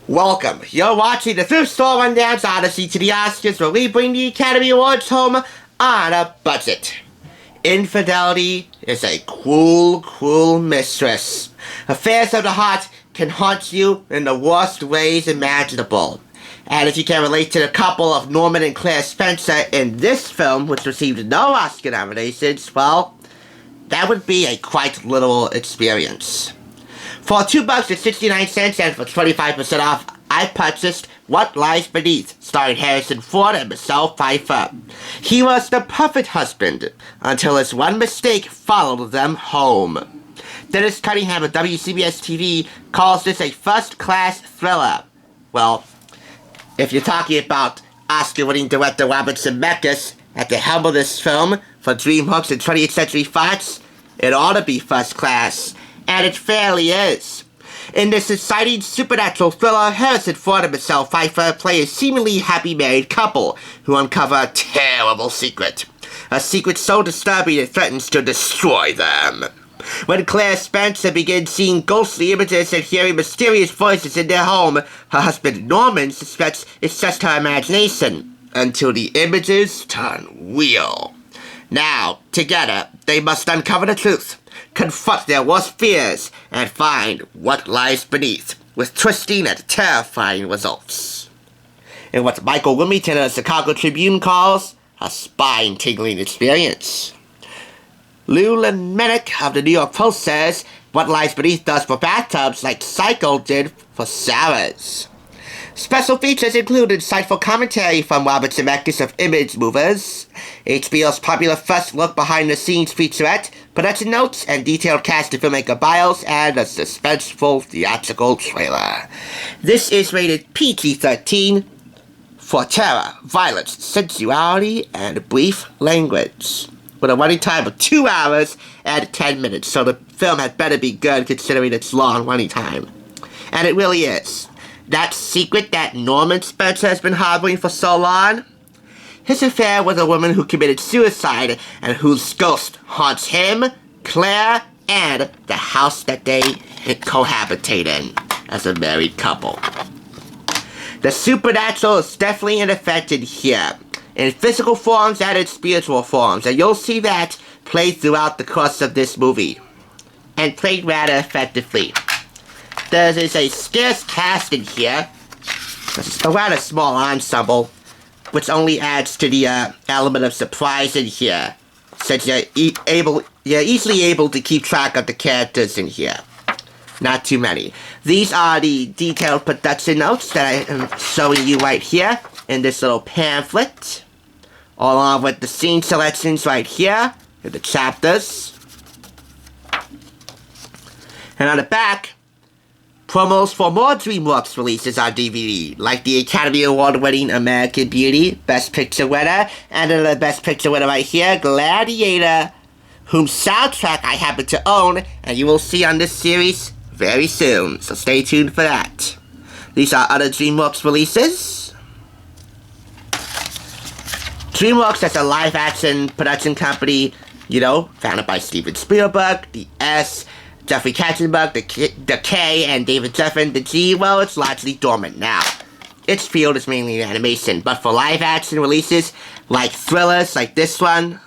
Welcome. You're watching the Thrift Store Rundown's Odyssey to the Oscars, where we bring the Academy Awards home on a budget. Infidelity is a cruel, cruel mistress. Affairs of the heart can haunt you in the worst ways imaginable. And if you can relate to the couple of Norman and Claire Spencer in this film, which received no Oscar nominations, well, that would be a quite literal experience. For $2.69 and for 25% off, I purchased What Lies Beneath, starring Harrison Ford and Michelle Pfeiffer. He was the perfect husband, until his one mistake followed them home. Dennis Cunningham of WCBS TV calls this a first-class thriller. Well, if you're talking about Oscar-winning director Robert Zemeckis at the helm of this film for DreamWorks and 20th Century Fox, it ought to be first class. And it fairly is. In this exciting supernatural thriller, Harrison Ford and Michelle Pfeiffer play a seemingly happy married couple who uncover a terrible secret. A secret so disturbing it threatens to destroy them. When Claire Spencer begins seeing ghostly images and hearing mysterious voices in their home, her husband Norman suspects it's just her imagination, until the images turn real. Now, together, they must uncover the truth, confront their worst fears, and find what lies beneath, with twisting and terrifying results. In what Michael Wilmington of the Chicago Tribune calls a spine-tingling experience. Lou Lemenick of the New York Post says What Lies Beneath does for bathtubs like Psycho did for Sarah's. Special features include insightful commentary from Robert Zemeckis of Image Movers, HBO's popular first look behind-the-scenes featurette, production notes, and detailed cast and filmmaker bios, and a suspenseful theatrical trailer. This is rated PG-13 for terror, violence, sensuality, and brief language, with a running time of 2 hours and 10 minutes, so the film had better be good considering its long running time. And it really is. That secret that Norman Spencer has been harboring for so long? His affair with a woman who committed suicide and whose ghost haunts him, Claire, and the house that they cohabitate in as a married couple. The supernatural is definitely an effect in here, in physical forms and in spiritual forms, and you'll see that played throughout the course of this movie, and played rather effectively. There is a scarce cast in here, a rather small ensemble, which only adds to the element of surprise in here, since you're easily able to keep track of the characters in here. Not too many. These are the detailed production notes that I am showing you right here in this little pamphlet, along with the scene selections right here in the chapters. And on the back, promos for more DreamWorks releases on DVD, like the Academy Award-winning American Beauty, Best Picture winner, and the Best Picture winner right here, Gladiator, whose soundtrack I happen to own, and you will see on this series very soon, so stay tuned for that. These are other DreamWorks releases. DreamWorks is a live-action production company, founded by Steven Spielberg, the S, Jeffrey Katzenberg, the K, and David Geffen, the G. Well, it's largely dormant now. Its field is mainly animation, but for live-action releases, like thrillers like this one,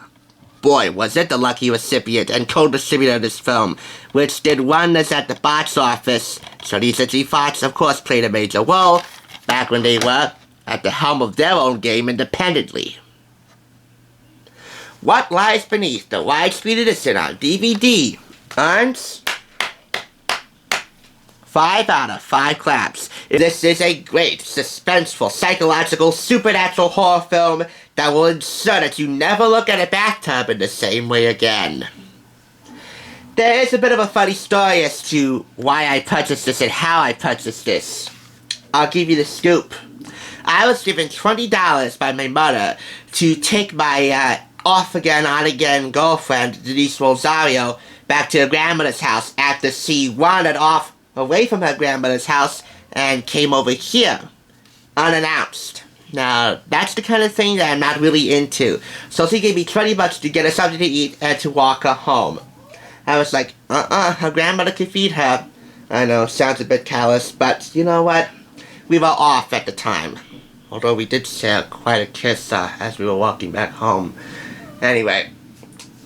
boy, was it the lucky recipient and co-distributor of this film, which did wonders at the box office. So these G Fox, of course, played a major role back when they were at the helm of their own game independently. What Lies Beneath, the widescreen edition on DVD, earns 5 out of 5 claps. This is a great, suspenseful, psychological, supernatural horror film that will ensure that you never look at a bathtub in the same way again. There is a bit of a funny story as to why I purchased this and how I purchased this. I'll give you the scoop. I was given $20 by my mother to take my off-again, on-again girlfriend, Denise Rosario, back to her grandmother's house after she wandered off away from her grandmother's house and came over here, unannounced. Now, that's the kind of thing that I'm not really into. So she gave me $20 to get her something to eat and to walk her home. I was like, her grandmother could feed her. I know, sounds a bit callous, but you know what? we were off at the time. Although we did share quite a kiss as we were walking back home. Anyway,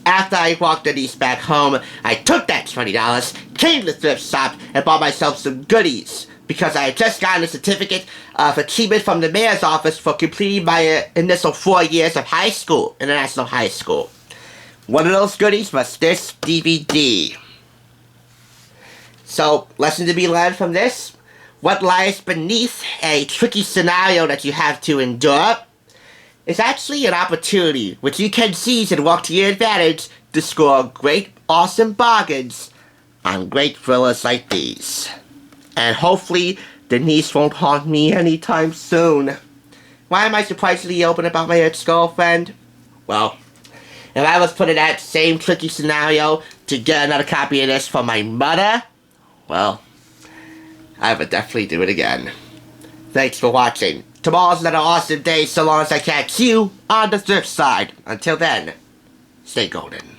after I walked the niece back home, I took that $20, came to the thrift shop, and bought myself some goodies. Because I had just gotten a certificate of achievement from the mayor's office for completing my initial 4 years of high school, international high school. One of those goodies was this DVD. So, lesson to be learned from this. What lies beneath a tricky scenario that you have to endure is actually an opportunity which you can seize and work to your advantage to score great, awesome bargains on great thrillers like these. And hopefully, Denise won't haunt me anytime soon. Why am I surprisingly open about my ex-girlfriend? Well, if I was put in that same tricky scenario to get another copy of this from my mother, well, I would definitely do it again. Thanks for watching. Tomorrow's another awesome day so long as I catch you on the thrift side. Until then, stay golden.